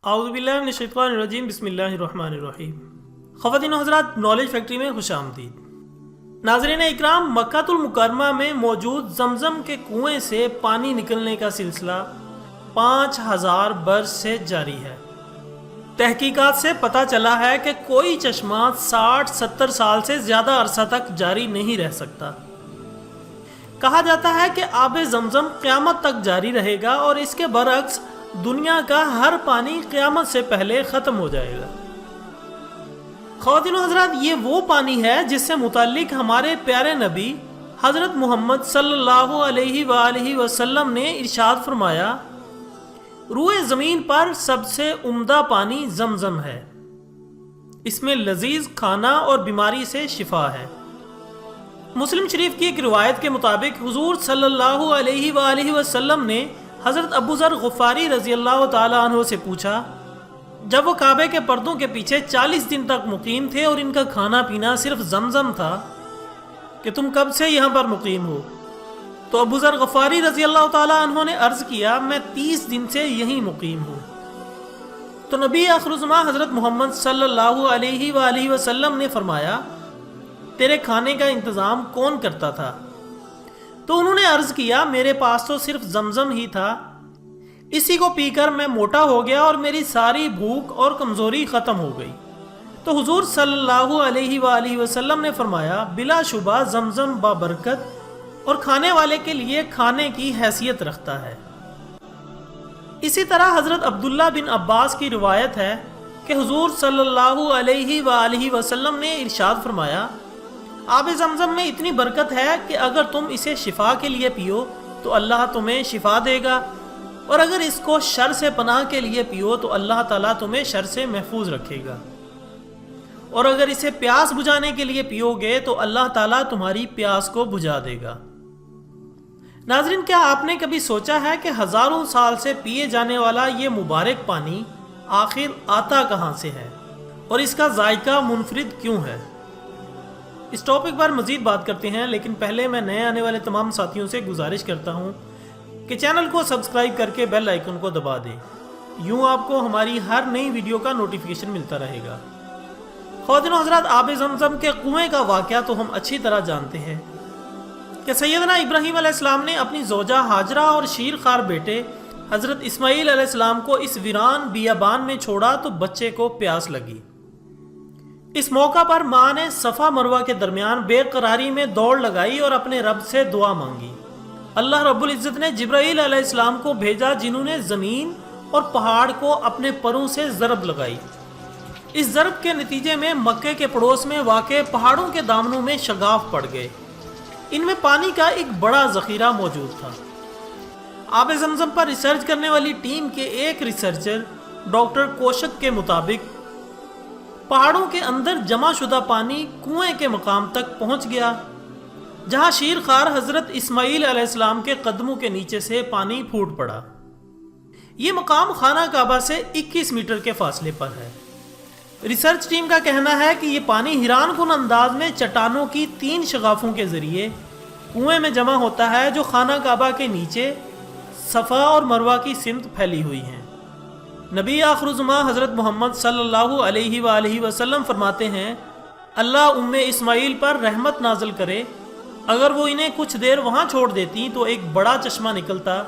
اعوذ باللہ من الشیطان الرجیم، بسم اللہ الرحمن الرحیم۔ خواتین و حضرات، نالج فیکٹری میں خوش آمدید۔ ناظرین اکرام، مکہ المکرمہ میں موجود زمزم کے کنویں سے پانی نکلنے کا سلسلہ 5000 برس سے جاری ہے۔ تحقیقات سے پتہ چلا ہے کہ کوئی چشمہ 60-70 سال سے زیادہ عرصہ تک جاری نہیں رہ سکتا۔ کہا جاتا ہے کہ آب زمزم قیامت تک جاری رہے گا اور اس کے برعکس دنیا کا ہر پانی قیامت سے پہلے ختم ہو جائے گا۔ خواتین و حضرات، یہ وہ پانی ہے جس سے متعلق ہمارے پیارے نبی حضرت محمد صلی اللہ علیہ وآلہ وسلم نے ارشاد فرمایا، روئے زمین پر سب سے عمدہ پانی زمزم ہے، اس میں لذیذ کھانا اور بیماری سے شفا ہے۔ مسلم شریف کی ایک روایت کے مطابق حضور صلی اللہ علیہ وآلہ وسلم نے حضرت ابو ذر غفاری رضی اللہ تعالی عنہ سے پوچھا، جب وہ کعبے کے پردوں کے پیچھے 40 دن تک مقیم تھے اور ان کا کھانا پینا صرف زمزم تھا، کہ تم کب سے یہاں پر مقیم ہو؟ تو ابو ذر غفاری رضی اللہ تعالی عنہ نے عرض کیا، میں 30 دن سے یہیں مقیم ہوں۔ تو نبی آخر الزماں حضرت محمد صلی اللہ علیہ وآلہ وسلم نے فرمایا، تیرے کھانے کا انتظام کون کرتا تھا؟ تو انہوں نے عرض کیا، میرے پاس تو صرف زمزم ہی تھا، اسی کو پی کر میں موٹا ہو گیا اور میری ساری بھوک اور کمزوری ختم ہو گئی۔ تو حضور صلی اللہ علیہ وآلہ وسلم نے فرمایا، بلا شبہ زمزم بابرکت اور کھانے والے کے لیے کھانے کی حیثیت رکھتا ہے۔ اسی طرح حضرت عبداللہ بن عباس کی روایت ہے کہ حضور صلی اللہ علیہ وآلہ وسلم نے ارشاد فرمایا، آب زمزم میں اتنی برکت ہے کہ اگر تم اسے شفا کے لیے پیو تو اللہ تمہیں شفا دے گا، اور اگر اس کو شر سے پناہ کے لیے پیو تو اللہ تعالیٰ تمہیں شر سے محفوظ رکھے گا، اور اگر اسے پیاس بجھانے کے لیے پیو گے تو اللہ تعالیٰ تمہاری پیاس کو بجھا دے گا۔ ناظرین، کیا آپ نے کبھی سوچا ہے کہ ہزاروں سال سے پیے جانے والا یہ مبارک پانی آخر آتا کہاں سے ہے اور اس کا ذائقہ منفرد کیوں ہے؟ اس ٹاپک پر مزید بات کرتے ہیں، لیکن پہلے میں نئے آنے والے تمام ساتھیوں سے گزارش کرتا ہوں کہ چینل کو سبسکرائب کر کے بیل آئیکن کو دبا دیں، یوں آپ کو ہماری ہر نئی ویڈیو کا نوٹیفیکیشن ملتا رہے گا۔ خواتین و حضرات، آب زمزم کے کنویں کا واقعہ تو ہم اچھی طرح جانتے ہیں کہ سیدنا ابراہیم علیہ السلام نے اپنی زوجہ ہاجرہ اور شیر خوار بیٹے حضرت اسماعیل علیہ السلام کو اس ویران بیابان میں چھوڑا تو بچے کو پیاس لگی۔ اس موقع پر ماں نے صفا مروہ کے درمیان بے قراری میں دوڑ لگائی اور اپنے رب سے دعا مانگی۔ اللہ رب العزت نے جبرائیل علیہ السلام کو بھیجا، جنہوں نے زمین اور پہاڑ کو اپنے پروں سے ضرب لگائی۔ اس ضرب کے نتیجے میں مکے کے پڑوس میں واقع پہاڑوں کے دامنوں میں شگاف پڑ گئے، ان میں پانی کا ایک بڑا ذخیرہ موجود تھا۔ آب زمزم پر ریسرچ کرنے والی ٹیم کے ایک ریسرچر ڈاکٹر کوشک کے مطابق پہاڑوں کے اندر جمع شدہ پانی کنویں کے مقام تک پہنچ گیا، جہاں شیر خوار حضرت اسماعیل علیہ السلام کے قدموں کے نیچے سے پانی پھوٹ پڑا۔ یہ مقام خانہ کعبہ سے 21 میٹر کے فاصلے پر ہے۔ ریسرچ ٹیم کا کہنا ہے کہ یہ پانی حیران کن انداز میں چٹانوں کی 3 شگافوں کے ذریعے کنویں میں جمع ہوتا ہے، جو خانہ کعبہ کے نیچے صفا اور مروہ کی سمت پھیلی ہوئی ہیں۔ نبی آخر الزماں حضرت محمد صلی اللہ علیہ وآلہ وسلم فرماتے ہیں، اللہ اسماعیل پر رحمت نازل کرے، اگر وہ انہیں کچھ دیر وہاں چھوڑ دیتی تو ایک بڑا چشمہ نکلتا،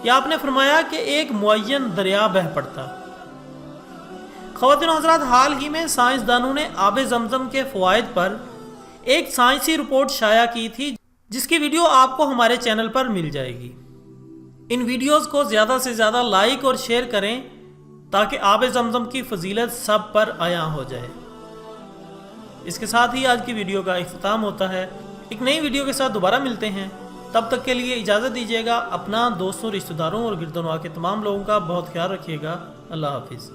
یا آپ نے فرمایا کہ ایک معین دریا بہہ پڑتا۔ خواتین و حضرات، حال ہی میں سائنسدانوں نے آب زمزم کے فوائد پر ایک سائنسی رپورٹ شائع کی تھی، جس کی ویڈیو آپ کو ہمارے چینل پر مل جائے گی۔ ان ویڈیوز کو زیادہ سے زیادہ لائک اور شیئر کریں تاکہ آب زمزم کی فضیلت سب پر عیاں ہو جائے۔ اس کے ساتھ ہی آج کی ویڈیو کا اختتام ہوتا ہے۔ ایک نئی ویڈیو کے ساتھ دوبارہ ملتے ہیں، تب تک کے لیے اجازت دیجیے گا۔ اپنا، دوستوں، رشتہ داروں اور گرد و نواح کے تمام لوگوں کا بہت خیال رکھیے گا۔ اللہ حافظ۔